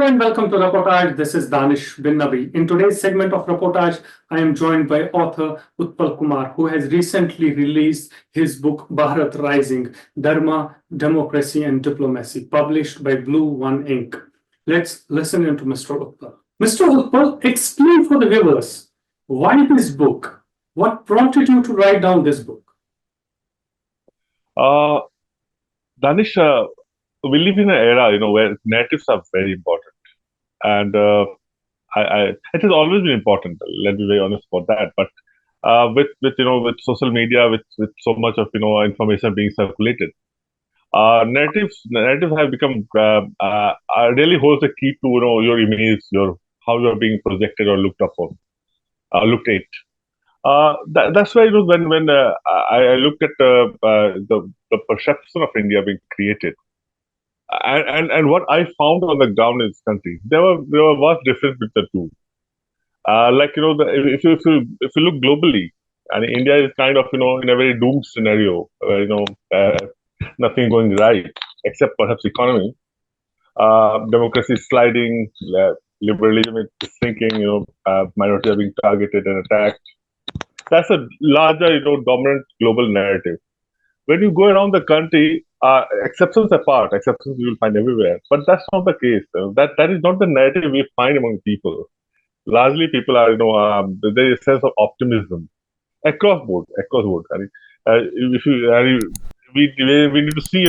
and welcome to Reportage. This is Danish bin Nabi. In today's segment of Reportage, I am joined by author Utpal Kumar, who has recently released his book Bharat Rising, Dharma, Democracy and Diplomacy, published by Blue One Ink. Let's listen into Mr. Utpal. Mr. Utpal, explain for the viewers why this book? What prompted you to write down this book? Danish, we live in an era, where narratives are very important, and it has always been important. Let's be very honest about that. But with social media, with so much of information being circulated, narratives have become really holds the key to your image, your how you are being projected or looked upon, looked at. That's why when I looked at the perception of India being created. And what I found on the ground in this country, there was difference between the two. If you look globally, and India is kind of in a very doomed scenario where nothing going right except perhaps economy. Democracy is sliding, liberalism is sinking. Minorities are being targeted and attacked. That's a larger dominant global narrative. When you go around the country, exceptions apart, exceptions you will find everywhere, but that's not the case. That is not the narrative we find among people. Largely, people are there is a sense of optimism across board. I mean, if you we need to see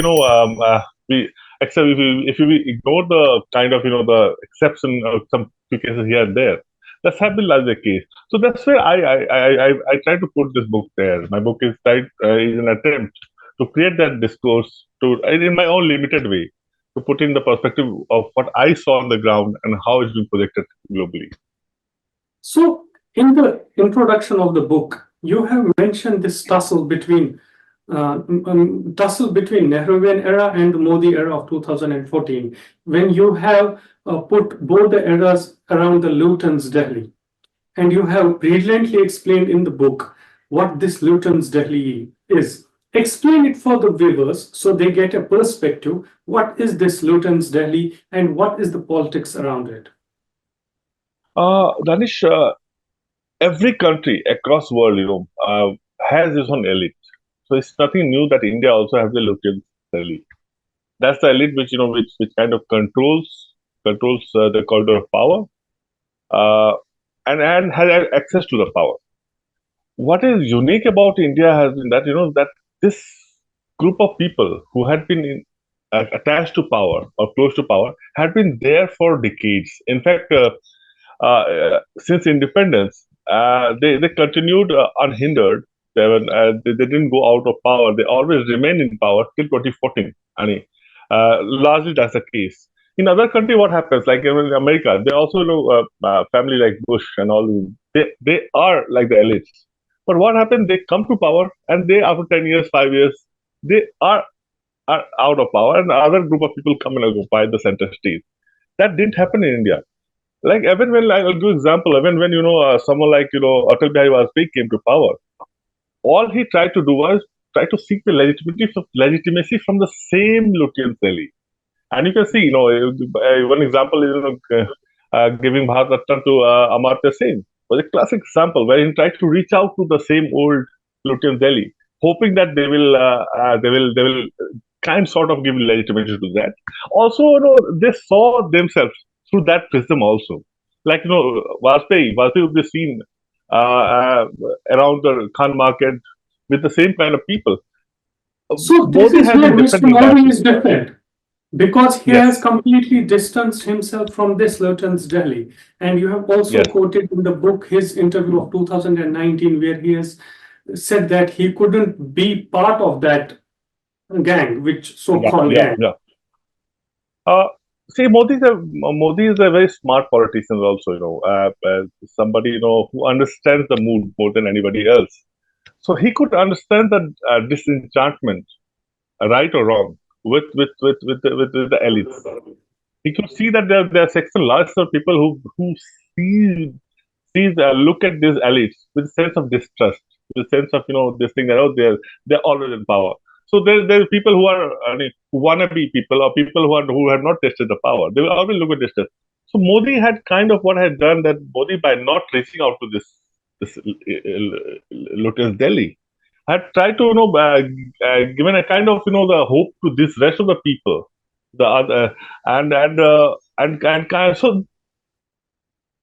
we except if we ignore the kind of the exception of some few cases here and there. That's have been largely the case. So that's where I try to put this book there. My book is an attempt to create that discourse in my own limited way, to put in the perspective of what I saw on the ground and how it's been projected globally. So, in the introduction of the book, you have mentioned this tussle between Nehruvian era and the Modi era of 2014, when you have put both the eras around the Lutyens Delhi, and you have brilliantly explained in the book what this Lutyens Delhi is. Explain it for the viewers so they get a perspective. What is this Lutyens Delhi and what is the politics around it? Danish, every country across the world, has its own elite. So it's nothing new that India also has the Lutyens elite. That's the elite which kind of controls the corridor of power, and has access to the power. What is unique about India has been that that this group of people who had been attached to power or close to power had been there for decades. In fact, since independence, they continued unhindered. They didn't go out of power. They always remained in power till 2014. Largely that's the case. In other countries, what happens? Like in America, they also family like Bush and all. They are like the elites. But what happened? They come to power, and they after 10 years, 5 years, they are out of power, and another group of people come and occupy the center stage. That didn't happen in India. Like even when I'll give example, even when someone like Atal Bihari Vajpayee came to power, all he tried to do was try to seek the legitimacy from the same Lutyens Delhi. And you can see, one example is giving Bharat Ratna to Amartya Sen was a classic example where he tried to reach out to the same old Lutyens Delhi, hoping that they will kind sort of give legitimacy to that. Also, they saw themselves through that prism also. Like Vajpayee would be seen around the Khan market with the same kind of people. So this is where Mr. Modi is different, because he has completely distanced himself from this Lutyens Delhi. And you have also quoted in the book his interview of 2019, where he has said that he couldn't be part of that gang, which so-called gang. See, Modi is a very smart politician also, somebody, who understands the mood more than anybody else. So he could understand the disenchantment, right or wrong, with the elites. He could see that there are section large of people who look at these elites with a sense of distrust, with a sense of this thing that they're always in power. So there are people who are who wannabe people, or people who have not tasted the power. They will always look at this. So Modi had kind of what had done that Modi by not reaching out to this Lutyens Delhi had tried to given a kind of the hope to this rest of the people, the other and kind of, so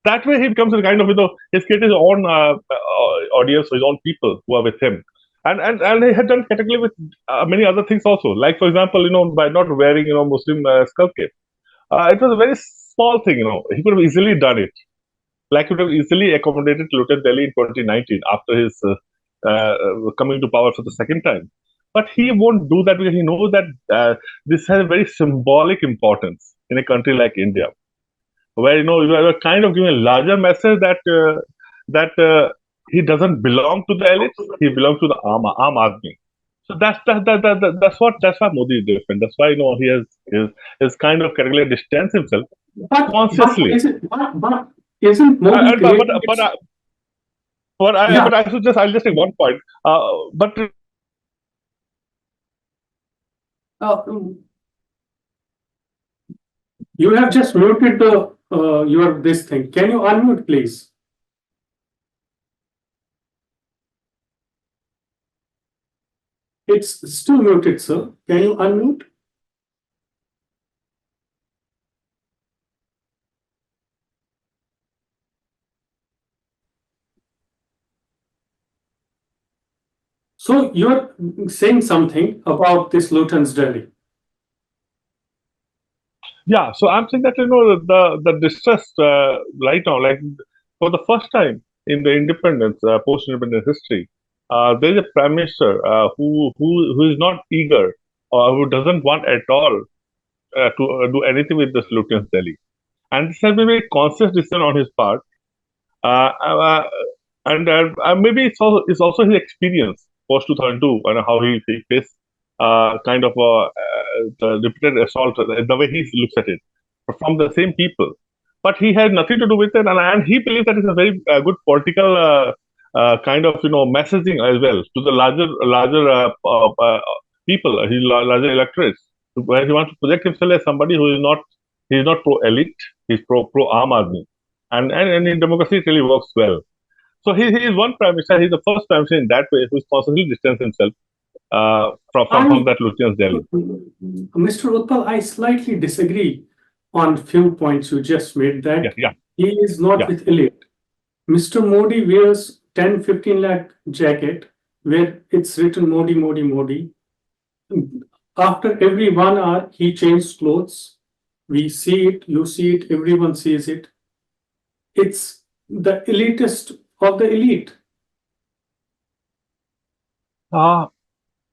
that way he becomes a kind of he's created his own audience, his own people who are with him. And he had done category with many other things also, like for example by not wearing Muslim skull cap. It was a very small thing, he could have easily done it, like he could have easily accommodated Lutyens Delhi in 2019 after his coming to power for the second time. But he won't do that because he knows that this has a very symbolic importance in a country like India, where you are kind of giving a larger message that he doesn't belong to the elites, he belongs to the arm army. So that's why Modi is different. That's why he has his kind of category distance himself consciously. But isn't Modi creating yeah. But I'll just take one point. But you have just muted the your this thing. Can you unmute, please? It's still muted, sir. Can you unmute? So you're saying something about this Lutyens Delhi. yeah, so I'm saying that the distress right now, like for the first time in the independence, post-independence history, there is a prime minister who is not eager or who doesn't want at all to do anything with this Lutyens Delhi, and this has been a very conscious decision on his part. Uh, uh, and maybe it's also his experience post 2002 and how he faced kind of the repeated assault, the way he looks at it from the same people. But he had nothing to do with it, and he believes that it's a very good political kind of messaging as well to the larger people, his larger electorates, where he wants to project himself as somebody who is not he's not pro elite, he's pro arm army, and in democracy it really works well. So he is one prime minister. He's the first prime minister in that way who's constantly distanced himself from that Lutyens Delhi. Mr. Utpal, I slightly disagree on few points you just made that he is not with elite. Mr. Modi wears 10-15 lakh jacket where it's written Modi, Modi, Modi. After every 1 hour, he changes clothes. We see it, you see it, everyone sees it. It's the elitist of the elite.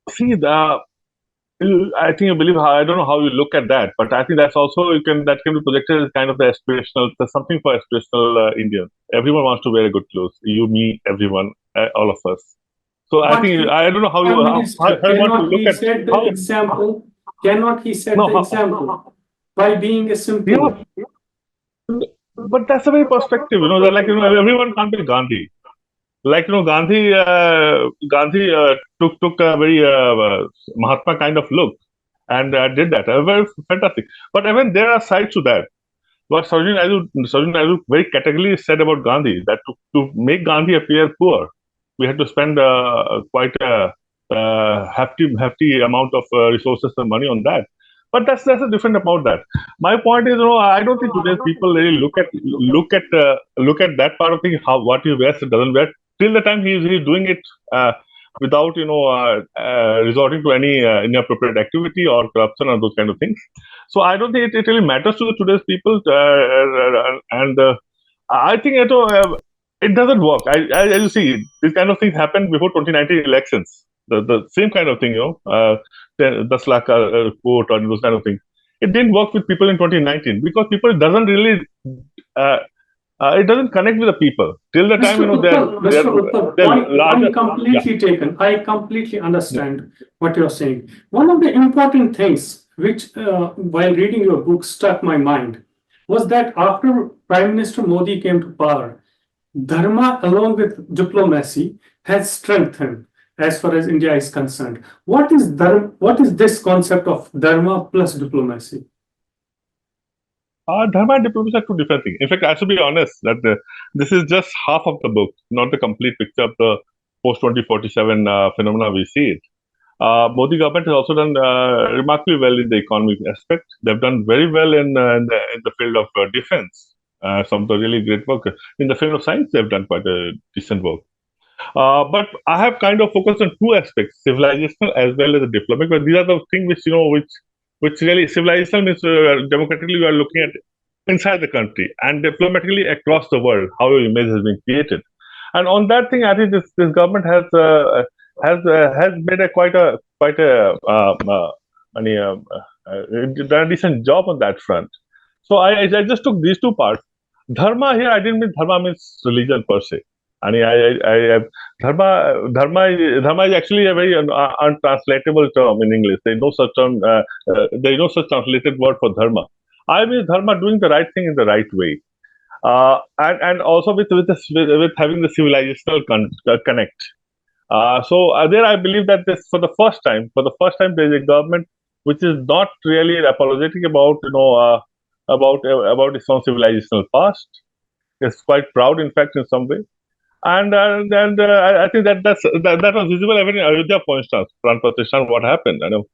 See, I think you believe. I don't know how you look at that, but I think that's also that can be projected as kind of the aspirational. There's something for aspirational Indians. Everyone wants to wear a good clothes. You, me, everyone, all of us. So I think I don't know how you want to look at the example. Cannot he set the example by being a simple? But that's a very perspective. Everyone can't be Gandhi. Like Gandhi took a very Mahatma kind of look and did that. Very fantastic. But even there are sides to that. What Sarojini Naidu very categorically said about Gandhi, that to make Gandhi appear poor, we had to spend quite a hefty amount of resources and money on that. But that's a different about that. My point is, I don't think today's people really look at that part of thing. How what he wears and doesn't wear. Till the time he's doing it without resorting to any inappropriate activity or corruption or those kind of things. So I don't think it really matters to today's people, and I think it doesn't work. As you see, these kind of things happened before 2019 elections. The same kind of thing, the Slaka quote or those kind of things. It didn't work with people in 2019 because people doesn't really. It doesn't connect with the people till the time they're larger. I'm completely taken. I completely understand what you're saying. One of the important things which, while reading your book, struck my mind was that after Prime Minister Modi came to power, Dharma, along with diplomacy, has strengthened as far as India is concerned. What is Dharma? What is this concept of Dharma plus diplomacy? Dharma and diplomacy are two different things. In fact, I should be honest that this is just half of the book, not the complete picture of the post 2047 phenomena we see it. Modi government has also done remarkably well in the economic aspect. They've done very well in the field of defense. Some of the really great work in the field of science. They've done quite a decent work. But I have kind of focused on two aspects: civilizational as well as the diplomatic. But these are the things which which really civilizational means democratically we are looking at inside the country, and diplomatically across the world how your image has been created. And on that thing, I think this government has made a quite a any, done a decent job on that front. So I just took these two parts. Dharma here, I didn't mean dharma means religion per se. Dharma is actually a very untranslatable term in English. There is no such term. There is no such translated word for dharma. I mean dharma, doing the right thing in the right way, and also with having the civilizational connect. So there, I believe that this for the first time, there is a government which is not really apologetic about about its own civilizational past. It's quite proud, in fact, in some way. I think that was visible even in Ayodhya, for instance, Pran Pratishthan. What happened? I know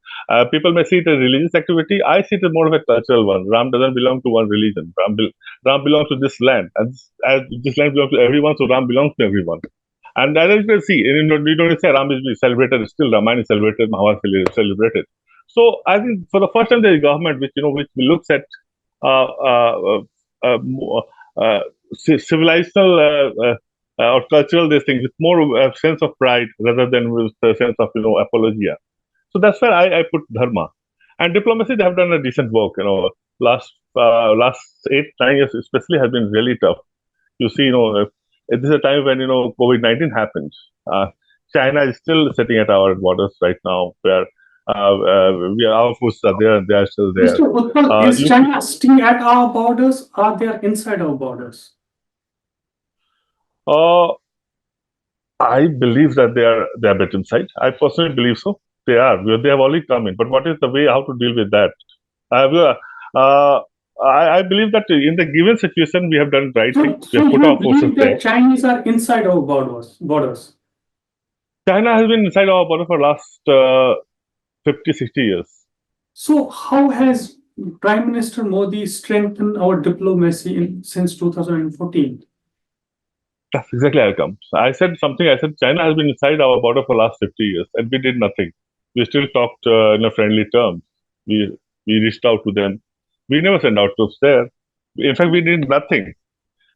people may see it as religious activity. I see it as more of a cultural one. Ram doesn't belong to one religion. Ram belongs to this land, and as this land belongs to everyone, so Ram belongs to everyone. And as you can see, you don't say Ram is celebrated. Still, Ramayana is celebrated. Mahabharata is celebrated. So I think for the first time, there is a government which which looks at uh, uh, uh, uh, uh, civilizational or cultural these things with more sense of pride rather than with a sense of apologia. So that's where I put dharma. And diplomacy, they have done a decent work. Last 8-9 years especially has been really tough. You see, this is a time when COVID-19 happened. China is still sitting at our borders right now, where our forces are there and they are still there. Mr. Utpal, is China staying at our borders or they are inside our borders? I believe that they are bit inside. I personally believe so. They are. They have already come in. But what is the way how to deal with that? I believe that in the given situation, we have done the right thing. We have put our forces there. Chinese are inside our borders. China has been inside our border for last 50, 60 years. So how has Prime Minister Modi strengthened our diplomacy since 2014? That's exactly how it comes. I said something. I said China has been inside our border for last 50 years, and we did nothing. We still talked in a friendly terms. We reached out to them. We never sent out troops there. In fact, we did nothing.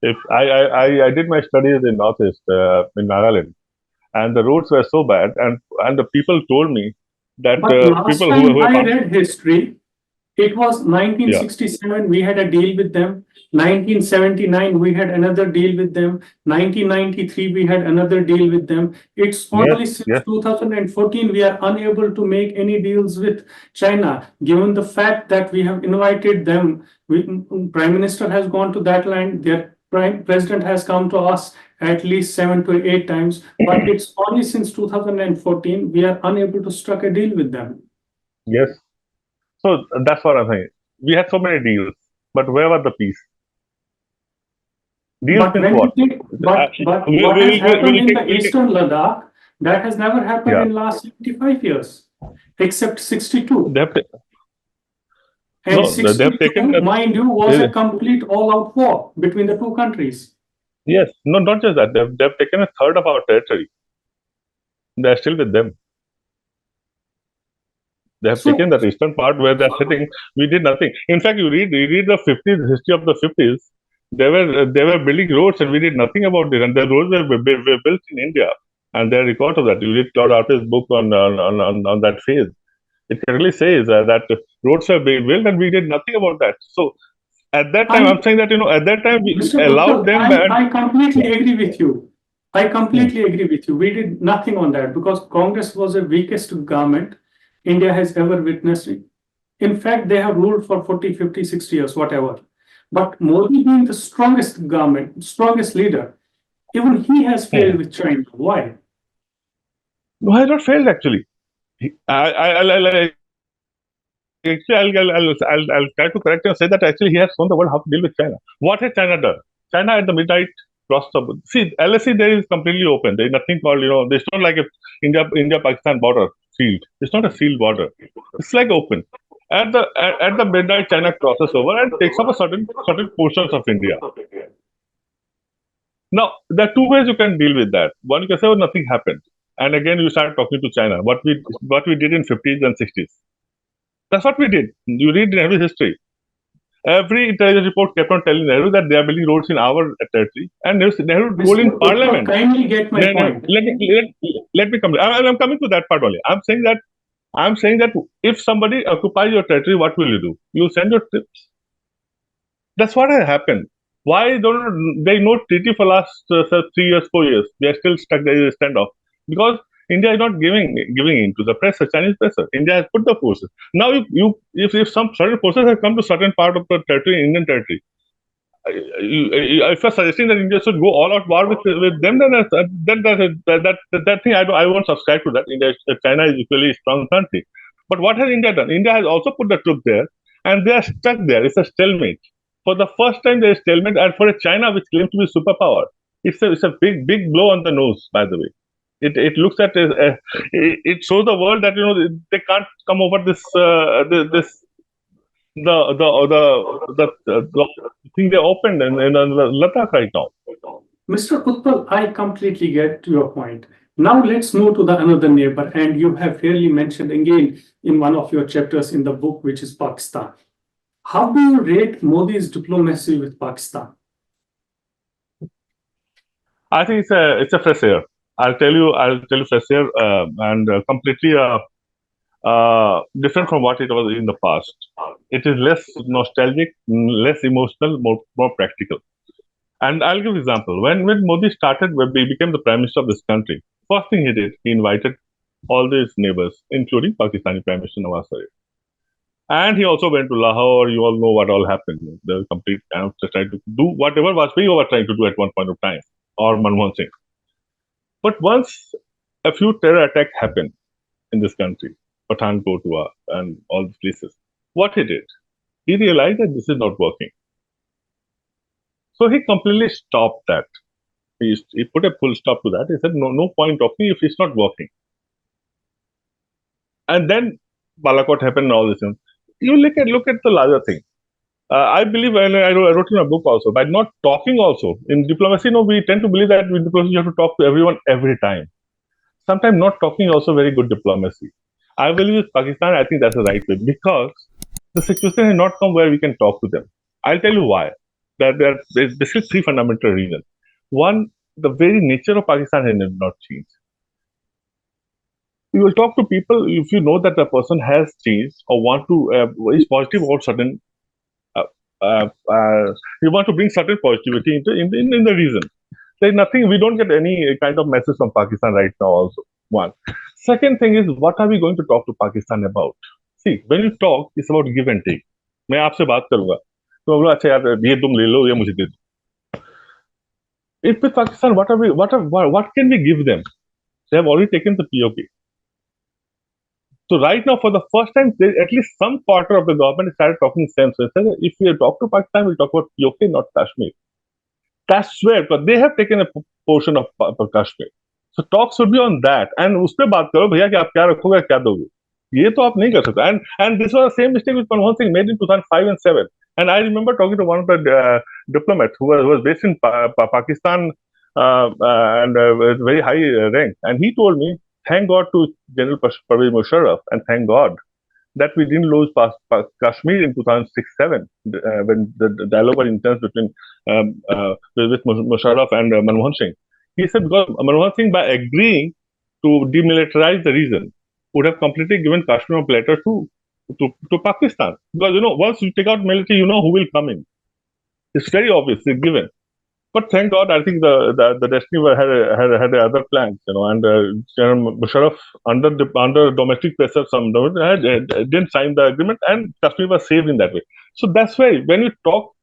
If I did my studies in Northeast in Nagaland, and the roads were so bad, and the people told me that people who I read history. It was 1967, we had a deal with them. 1979, we had another deal with them. 1993, we had another deal with them. It's only since 2014 we are unable to make any deals with China, given the fact that we have invited them. Prime Minister has gone to that land. Their President has come to us at least 7 to 8 times. But it's only since 2014 we are unable to strike a deal with them. Yes. So that's what I'm saying. We had so many deals, but where was the peace? Deals means what? But what has happened in the Eastern Ladakh, that has never happened in last 75 years, except 62. And 62, mind you, was a complete all-out war between the two countries. Yes, no, not just that. They've taken a third of our territory. They're still with them. They have taken that eastern part where they're sitting. We did nothing. In fact, you read the 50s, history of the 50s. They were building roads and we did nothing about it. And the roads were built in India. And there are records of that. You read Claude Art's book on that phase. It clearly says that roads were being built and we did nothing about that. So at that time, I'm saying that, at that time we allowed them. I completely agree with you. I completely agree with you. We did nothing on that because Congress was the weakest government India has ever witnessed. In fact, they have ruled for 40, 50, 60 years, whatever. But Modi being the strongest government, strongest leader, even he has failed with China. Why? No, he has not failed actually. actually, I'll try to correct and say that actually he has shown the world how to deal with China. What has China done? China at the midnight crossed the. See, LSE there is completely open. There is nothing called, there's not like a India Pakistan border sealed. It's not a sealed border. It's like open. At the midnight, China crosses over and takes up a certain portions of India. Now, there are two ways you can deal with that. One, you can say, "Oh, nothing happened," and again you start talking to China. What we did in 50s and 60s. That's what we did. You read Nehru's history. Every intelligence report kept on telling Nehru that they are building roads in our territory, and Nehru told in Mr. Utpal, Parliament. kindly get my point. Let me come. I'm coming to that part only. I'm saying that if somebody occupies your territory, what will you do? You send your troops. That's what has happened. Why don't they no treaty for last 3 years, 4 years? They are still stuck there in a standoff because India is not giving in to the pressure, Chinese pressure. India has put the forces. Now, if some certain forces have come to certain part of the territory, Indian territory, if you're suggesting that India should go all out war with them, then that thing I won't subscribe to that. China is equally a strong country. But what has India done? India has also put the troops there, and they are stuck there. It's a stalemate. For the first time, there is stalemate, and for a China which claims to be superpower, it's a big blow on the nose. By the way, it looks at it shows the world that they can't come over this the thing they opened in Ladakh right now. Mr. Utpal, I completely get your point. Now let's move to the another neighbor, and you have really mentioned again in one of your chapters in the book, which is Pakistan. How do you rate Modi's diplomacy with Pakistan? I think it's a fresh air. I'll tell you fresh air and completely different from what it was in the past. It is less nostalgic, less emotional, more practical. And I'll give an example. When Modi started, when he became the prime minister of this country, first thing he did, he invited all his neighbors, including Pakistani Prime Minister Nawaz Sharif. And he also went to Lahore. You all know what all happened. The complete just trying to do whatever Vajpayee was trying to do at one point of time, or Manmohan Singh. But once a few terror attacks happened in this country, Pathankot and all these places, what he did, he realized that this is not working. So he completely stopped that. He put a full stop to that. He said, no point talking if it's not working. And then Balakot happened and all this. You look at the larger thing. I believe, and I wrote in a book also, by not talking also. In diplomacy, we tend to believe that in diplomacy you have to talk to everyone every time. Sometimes not talking is also very good diplomacy. I believe with Pakistan, I think that's the right way because the situation has not come where we can talk to them. I'll tell you why. There's basically three fundamental reasons. One, the very nature of Pakistan has not changed. You will talk to people if you know that the person has changed or is positive about certain. You want to bring certain positivity in the region. There's nothing. We don't get any kind of message from Pakistan right now. Also, one. Second thing is, what are we going to talk to Pakistan about? See, when you talk, it's about give and take. मैं आपसे बात करूंगा तो बोला अच्छा यार ये तुम ले लो ये मुझे दे दो. If with Pakistan, what can we give them? They have already taken the POK. So right now, for the first time, at least some quarter of the government started talking sense. So if we talk to Pakistan, we'll talk about POK, not Kashmir. That's where, because they have taken a portion of Kashmir. So talk should be on that. And उस पे बात करो भैया कि आप क्या रखोगे क्या दोगे. ये तो आप नहीं कर सकते. And this was the same mistake which Manmohan Singh made in 2005 and 7. And I remember talking to one of the diplomats who was based in Pakistan and with very high rank. And he told me, thank God to General Pervez Musharraf and thank God that we didn't lose Kashmir in 2006-7 when the dialogue was intense between with Musharraf and Manmohan Singh. He said because Manmohan Singh, by agreeing to demilitarize the region, would have completely given Kashmir on platter to Pakistan. Because once you take out military, you know who will come in. It's very obvious, it's given. But thank God, I think the destiny had other plans, and General Musharraf, under domestic pressure, didn't sign the agreement, and Kashmir was saved in that way. So that's why when you talk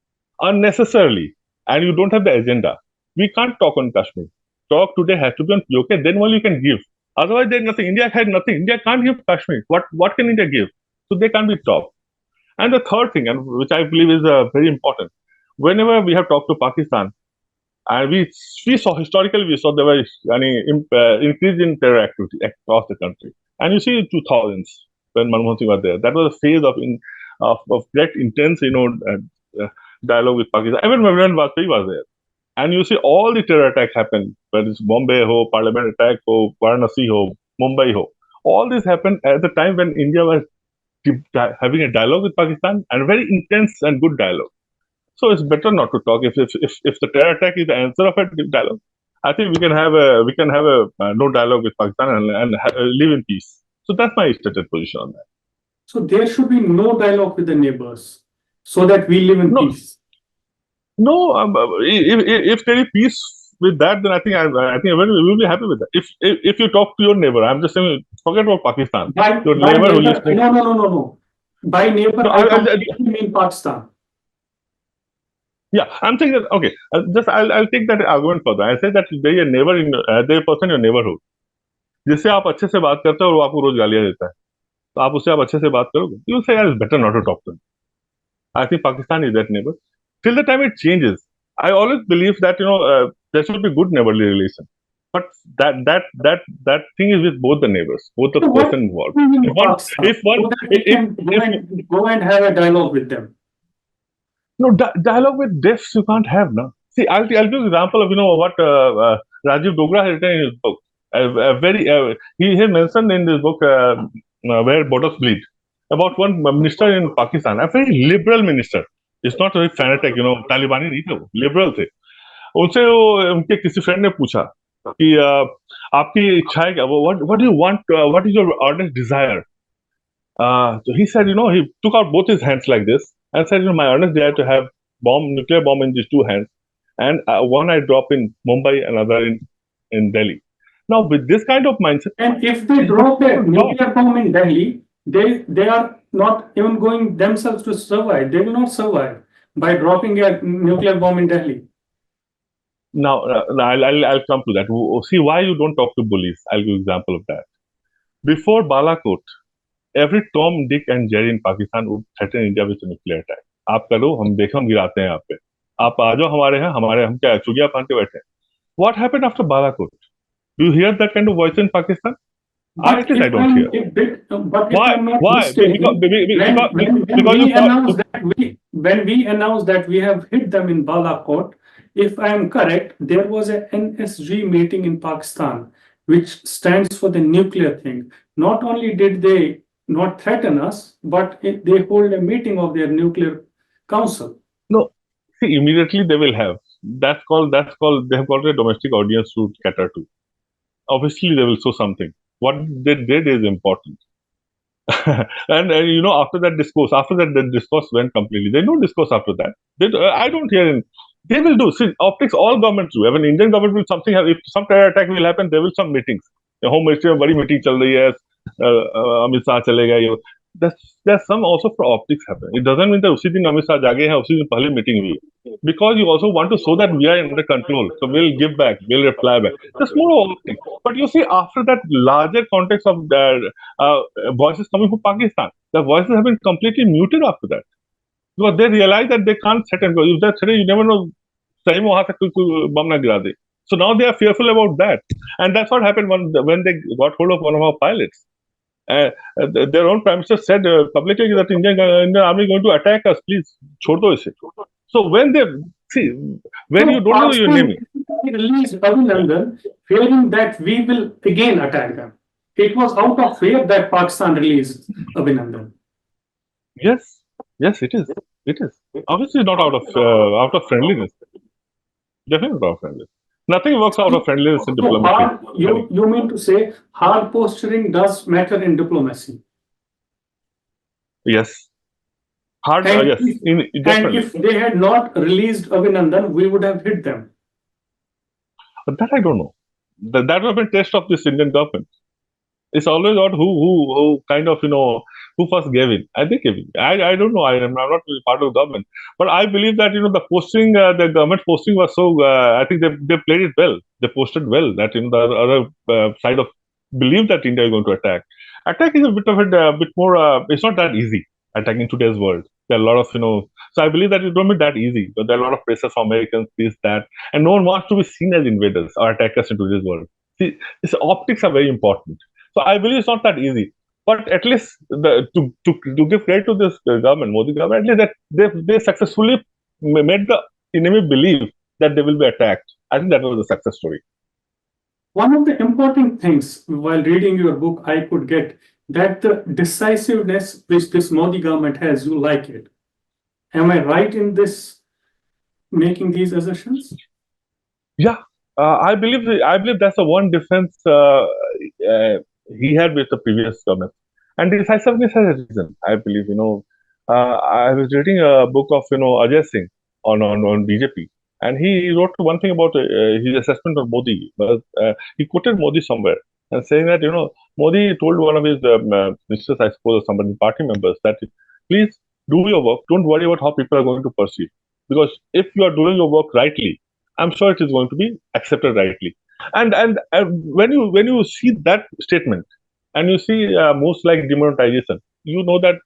unnecessarily and you don't have the agenda, we can't talk on Kashmir. Talk today has to be on POK, then only you can give. Otherwise, there's nothing. India had nothing. India can't give Kashmir. What can India give? So they can't be stopped. And the third thing, and which I believe is very important, whenever we have talked to Pakistan, and we saw historically we saw there was an increase in terror activity across the country. And you see in 2000s when Manmohan Singh was there, that was a phase of great intense dialogue with Pakistan. Even when Vajpayee was there, and you see all the terror attacks happen, whether it's Bombay ho, Parliament attack ho, Varanasi ho, Mumbai ho. All this happened at the time when India was having a dialogue with Pakistan, and very intense and good dialogue. So it's better not to talk. If the terror attack is the answer of a dialogue, I think we can have a no dialogue with Pakistan and live in peace. So that's my stated position on that. So there should be no dialogue with the neighbors so that we live in No. peace. No, if there is peace with that, then I think everyone will be happy with that. If you talk to your neighbor, I'm just saying, forget about Pakistan. Your neighbor who lives next. No. By neighbor, No, I completely mean Pakistan. Yeah, I'm saying that. Okay, I'll take that argument further. I say that there is a neighbor in there person in your neighborhood, जिससे आप अच्छे से बात करते हो और वो आपको रोज गालियां देता है, तो आप उससे आप अच्छे से बात करोगे. You say it's better not to talk to him. I think Pakistan is that neighbor. Till the time it changes, I always believe that there should be good neighborly relation. But that thing is with both the neighbors, both the person involved. Go and have a dialogue with them. No, dialogue with deafs you can't have now. See, I'll give an example of what Rajiv Dogra has written in his book. He has mentioned in this book where borders bleed about one minister in Pakistan, a very liberal minister. It's not very fanatic, Talibani नहीं थे वो, liberal थे. उनसे उनके किसी friend ने पूछा कि आपकी इच्छा है क्या? What do you want? What is your earnest desire? So he said, he took out both his hands like this and said, my earnest desire to have nuclear bomb in these two hands, and one I drop in Mumbai, another in Delhi. Now, with this kind of mindset, and if they drop a nuclear bomb in Delhi, they are not even going themselves to survive. They will not survive by dropping a nuclear bomb in Delhi. Now, I'll come to that. See why you don't talk to bullies. I'll give an example of that. Before Balakot, every Tom, Dick, and Jerry in Pakistan would threaten India with a nuclear attack. आप करो, हम देखो, हम गिराते हैं आप पे. आप आ जाओ हमारे यहाँ, हम क्या चुगिया पान के बैठे. What happened after Balakot? Do you hear that kind of voice in Pakistan? I don't hear. Why? When we announced that we have hit them in Balakot, if I am correct, there was a NSG meeting in Pakistan, which stands for the nuclear thing. Not only did they not threaten us, but they hold a meeting of their nuclear council. No, see, immediately they will have. That's called. They have got a domestic audience to cater to. Obviously, they will show something. What they did is important. and after that the discourse went completely. There's no discourse after that. I don't hear it. They will do. See, optics, all governments do. When Indian government will something have, if some terror attack will happen, there will some meetings. The Home Ministry में बड़ी meeting चल रही है, अमित शाह चलेगा. There's some also for optics happen. It doesn't mean that उसी दिन अमित शाह जागे हैं, उसी दिन पहले meeting हुई. Because you also want to show that we are under control. So we'll give back, we'll reply back. That's more of thing. But you see, after that larger context of the voices coming from Pakistan, the voices have been completely muted after that. Because they realize that they can't set and go. If that's today, you never know. सही में वहां से कोई बम ना गिरा दे. So now they are fearful about that, and that's what happened when they got hold of one of our pilots. Their own prime minister said publicly that Indian army is going to attack us. Please, छोड़ दो इसे. So when you don't know your name, released Abhinandan, fearing that we will again attack them. It was out of fear that Pakistan released Abhinandan. Yes, it is. It is obviously not out of friendliness. Definitely not out of friendliness. Nothing works out of friendliness in diplomacy. You mean to say hard posturing does matter in diplomacy? Yes. Yes. And if they had not released Abhinandan, we would have hit them. But that I don't know. That would have been test of this Indian government. It's always about who kind of who first gave it. I think I don't know. I'm not really part of the government, but I believe that the posting, the government posting was so. I think they played it well. They posted well that the other side of believed that India is going to attack, attack is a bit of a bit more. It's not that easy attacking today's world. There are a lot of So I believe that it won't be that easy. But there are a lot of pressure from Americans, this, that, and no one wants to be seen as invaders or attackers in today's world. See, these optics are very important. So I believe it's not that easy. But at least to give credit to this government, Modi government, at least that they successfully made the enemy believe that they will be attacked. I think that was a success story. One of the important things while reading your book, I could get that the decisiveness which this Modi government has, you like it. Am I right in this, making these assertions? Yeah, I believe that's the one difference he had with the previous government, and decisiveness has a reason. I believe I was reading a book of Ajay Singh on BJP, and he wrote one thing about his assessment of Modi. But he quoted Modi somewhere and saying that Modi told one of his ministers, I suppose, or somebody party members, that please do your work. Don't worry about how people are going to perceive, because if you are doing your work rightly, I'm sure it is going to be accepted rightly. And when you see that statement and you see moves like demonetization, you know that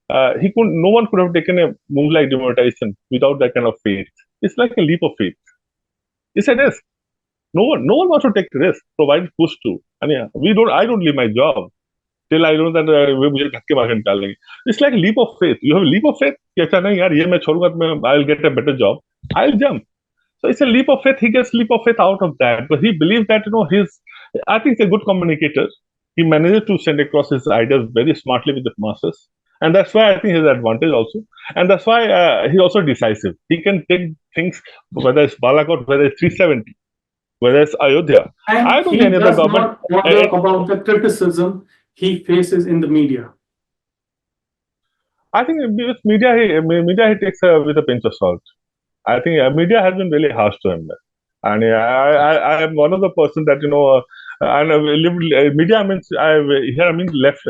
no one could have taken a move like demonetization without that kind of faith. It's like a leap of faith. It's a risk. No one wants to take the risk, provided pushed to. And I don't leave my job till I know that it's like a leap of faith. You have a leap of faith. I'll get a better job. I'll jump. So it's a leap of faith. He gets leap of faith out of that. But he believes that, I think he's a good communicator. He manages to send across his ideas very smartly with the masses. And that's why I think his advantage also. And that's why he's also decisive. He can take things, whether it's Balakot, whether it's 370, whether it's Ayodhya. And I don't think any other government. Not bother about the criticism he faces in the media. I think with media, he takes with a pinch of salt. I think media has been really harsh to him, and I am one of the person that media means I mean left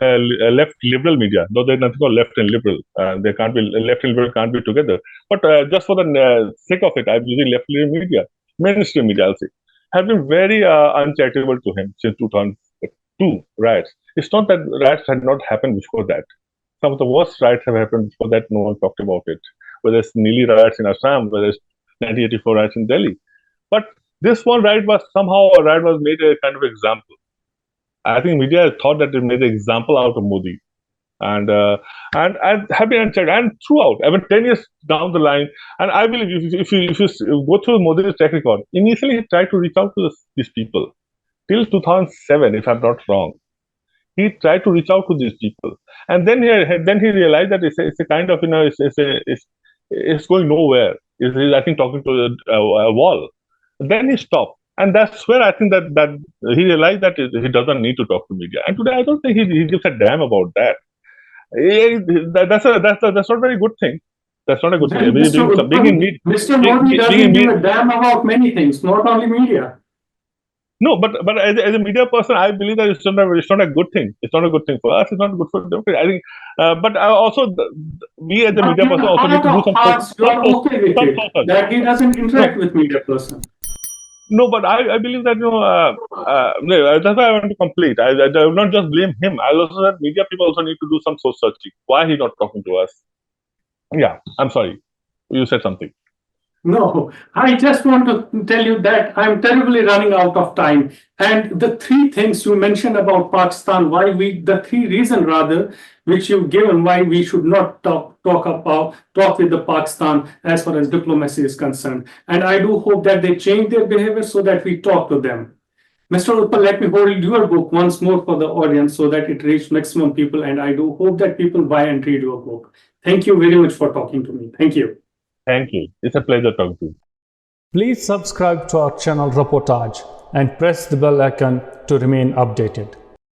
liberal media. Though there's nothing called left and liberal. They can't be left and liberal can't be together. But just for the sake of it, I'm using left liberal media, mainstream media. I'll say have been very uncharitable to him since 2002 riots. It's not that riots had not happened before that. Some of the worst riots have happened before that. No one talked about it. Whether it's Nili riots in Assam, whether it's 1984 riots in Delhi. But this one riot was made a kind of example. I think media thought that it made an example out of Modi. And have been unchecked. And throughout, 10 years down the line, and I believe if you go through Modi's track record, initially he tried to reach out to these people. Till 2007, if I'm not wrong. He tried to reach out to these people. And then he realized that it's a kind of, it's going nowhere. He's, I think, talking to a wall. Then he stopped. And that's where I think that he realized that he doesn't need to talk to media. And today, I don't think he gives a damn about that. That's not a very good thing. That's not a good thing. Mr. Modi doesn't give a damn about many things, not only media. No, but as a media person, I believe that it's not a good thing. It's not a good thing for us. It's not good for democracy. I think, but also we as a media person also need to do some. That he doesn't interact with media person. No, but I believe that that's why I want to complete. I will not just blame him. I also that media people also need to do some soul searching. Why he's not talking to us? Yeah, I'm sorry. You said something. No, I just want to tell you that I'm terribly running out of time. And the three things you mentioned about Pakistan, the three reasons rather, which you've given why we should not talk with the Pakistan as far as diplomacy is concerned. And I do hope that they change their behavior so that we talk to them. Mr. Utpal, let me hold your book once more for the audience so that it reaches maximum people. And I do hope that people buy and read your book. Thank you very much for talking to me. Thank you. Thank you. It's a pleasure talking to you. Please subscribe to our channel Reportage and press the bell icon to remain updated.